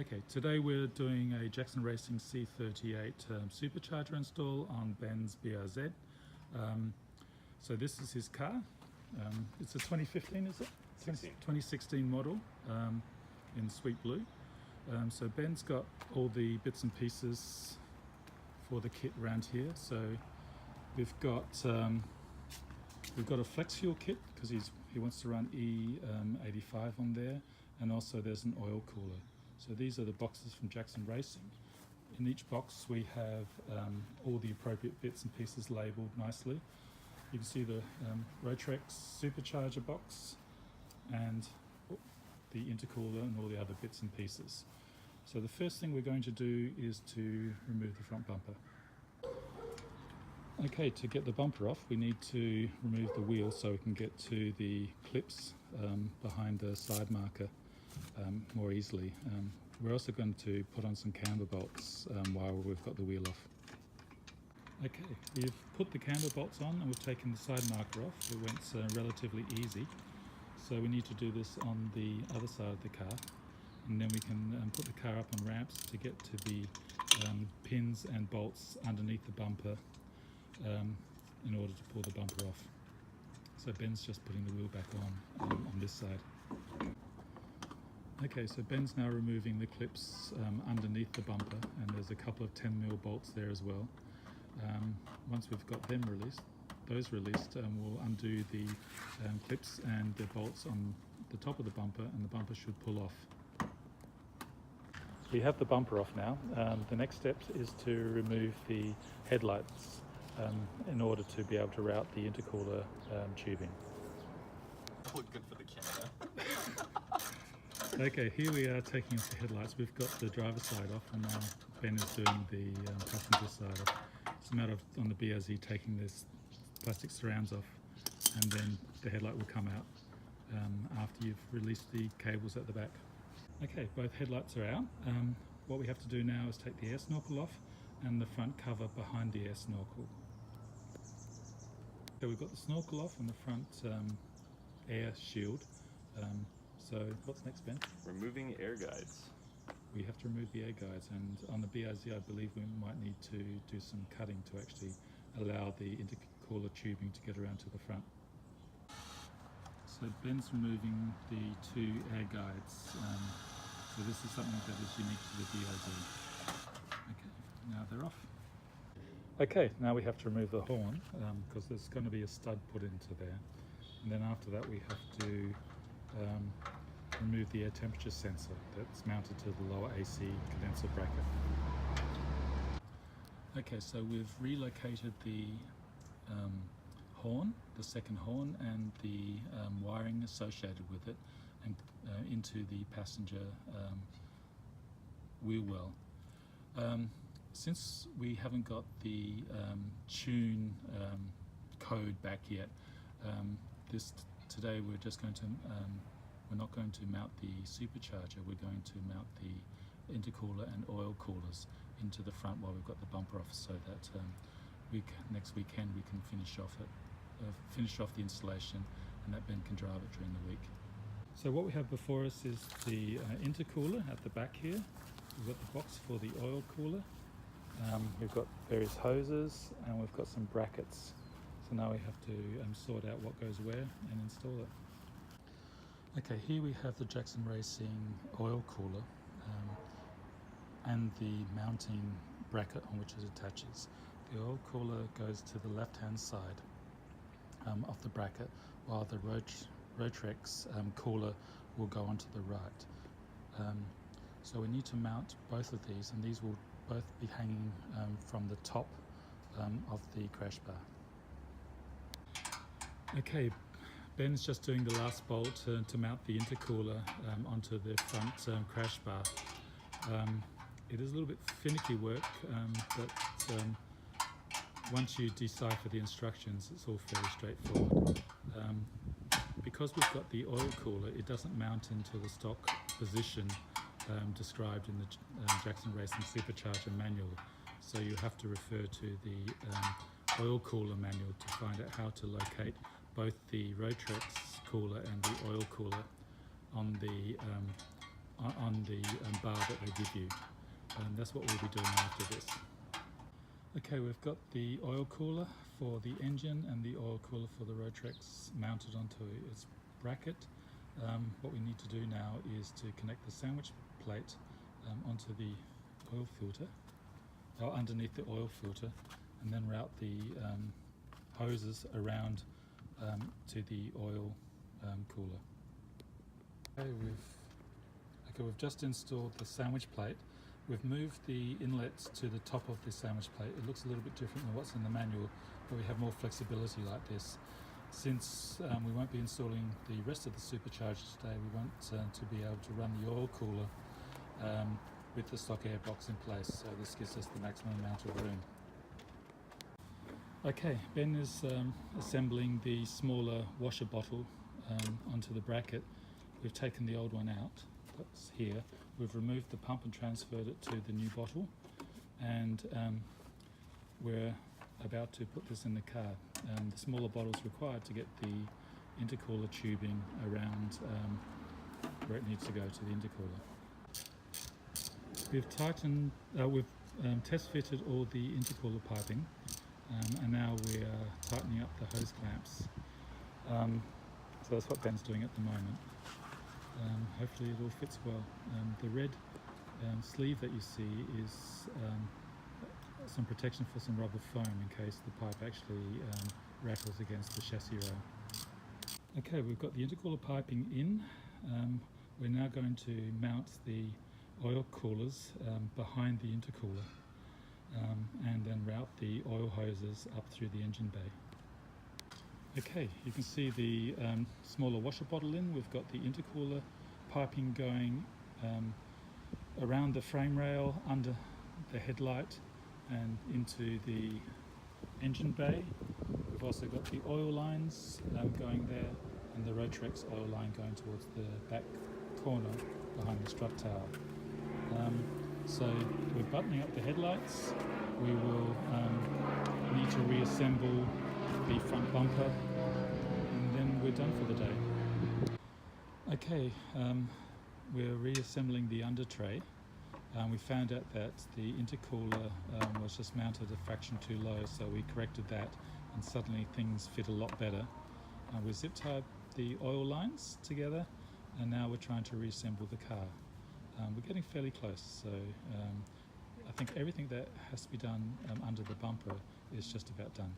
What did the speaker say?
Okay, today we're doing a Jackson Racing C38 Supercharger install on Ben's BRZ. So this is his car. It's a 2015, is it? 2016 model in sweet blue. So Ben's got all the bits and pieces for the kit around here. So we've got a flex fuel kit because he wants to run E85 on there, and also there's an oil cooler. So these are the boxes from Jackson Racing. In each box we have all the appropriate bits and pieces labelled nicely. You can see the Rotrex Supercharger box and the intercooler and all the other bits and pieces. So the first thing we're going to do is to remove the front bumper. Okay, to get the bumper off we need to remove the wheel so we can get to the clips behind the side marker more easily. We're also going to put on some camber bolts while we've got the wheel off. Okay, we've put the camber bolts on and we've taken the side marker off. It went relatively easy. So we need to do this on the other side of the car, and then we can put the car up on ramps to get to the pins and bolts underneath the bumper in order to pull the bumper off. So Ben's just putting the wheel back on this side. Okay, so Ben's now removing the clips underneath the bumper, and there's a couple of 10mm bolts there as well. Once we've got them released, we'll undo the clips and the bolts on the top of the bumper, and the bumper should pull off. We have the bumper off now. The next step is to remove the headlights in order to be able to route the intercooler tubing. Look good for the camera. Okay, here we are taking off the headlights. We've got the driver's side off, and now Ben is doing the passenger side off. It's a matter of, on the BRZ, taking this plastic surrounds off, and then the headlight will come out after you've released the cables at the back. Okay, both headlights are out. What we have to do now is take the air snorkel off and the front cover behind the air snorkel. So we've got the snorkel off and the front air shield. So what's next, Ben? Removing air guides. We have to remove the air guides, and on the BRZ I believe we might need to do some cutting to actually allow the intercooler tubing to get around to the front. So Ben's removing the two air guides. So this is something that is unique to the BRZ. Okay, now they're off. Okay, now we have to remove the horn because there's going to be a stud put into there. And then after that we have to remove the air temperature sensor that's mounted to the lower AC condenser bracket. Okay, so we've relocated the horn, the second horn, and the wiring associated with it, and into the passenger wheel well. Since we haven't got the tune code back yet, today we're just going to we're not going to mount the supercharger, we're going to mount the intercooler and oil coolers into the front while we've got the bumper off, so that next weekend we can finish off the installation, and that Ben can drive it during the week. So what we have before us is the intercooler at the back here. We've got the box for the oil cooler. We've got various hoses, and we've got some brackets. So now we have to sort out what goes where and install it. Okay, here we have the Jackson Racing oil cooler and the mounting bracket on which it attaches. The oil cooler goes to the left-hand side of the bracket, while the Rotrex cooler will go onto the right. So we need to mount both of these, and these will both be hanging from the top of the crash bar. Okay, Ben's just doing the last bolt to mount the intercooler onto the front crash bar. It is a little bit finicky work, but once you decipher the instructions, it's all fairly straightforward. Because we've got the oil cooler, it doesn't mount into the stock position described in the Jackson Racing Supercharger manual. So you have to refer to the oil cooler manual to find out how to locate both the Rotrex cooler and the oil cooler on on the bar that they give you. And that's what we'll be doing after this. Okay, we've got the oil cooler for the engine and the oil cooler for the Rotrex mounted onto its bracket. What we need to do now is to connect the sandwich plate onto the oil filter, or underneath the oil filter, and then route the hoses around to the oil cooler. Okay, we've just installed the sandwich plate. We've moved the inlets to the top of the sandwich plate. It looks a little bit different than what's in the manual, but we have more flexibility like this. Since we won't be installing the rest of the supercharger today, we want to be able to run the oil cooler with the stock air box in place, so this gives us the maximum amount of room. Okay, Ben is assembling the smaller washer bottle onto the bracket. We've taken the old one out, that's here. We've removed the pump and transferred it to the new bottle, and we're about to put this in the car. The smaller bottle is required to get the intercooler tubing around where it needs to go to the intercooler. We've test fitted all the intercooler piping, and now we are tightening up the hose clamps. So that's what Ben's doing at the moment. Hopefully it all fits well. The red sleeve that you see is some protection for some rubber foam in case the pipe actually rattles against the chassis rail. Okay, we've got the intercooler piping in. We're now going to mount the oil coolers behind the intercooler and then route the oil hoses up through the engine bay. Okay, you can see the smaller washer bottle in. We've got the intercooler piping going around the frame rail, under the headlight and into the engine bay. We've also got the oil lines going there, and the Rotrex oil line going towards the back corner behind the strut tower. So we're buttoning up the headlights. We will need to reassemble the front bumper, and then we're done for the day. Okay, we're reassembling the under tray. We found out that the intercooler was just mounted a fraction too low, so we corrected that, and suddenly things fit a lot better. We zip tied the oil lines together, and now we're trying to reassemble the car. We're getting fairly close, so I think everything that has to be done under the bumper is just about done.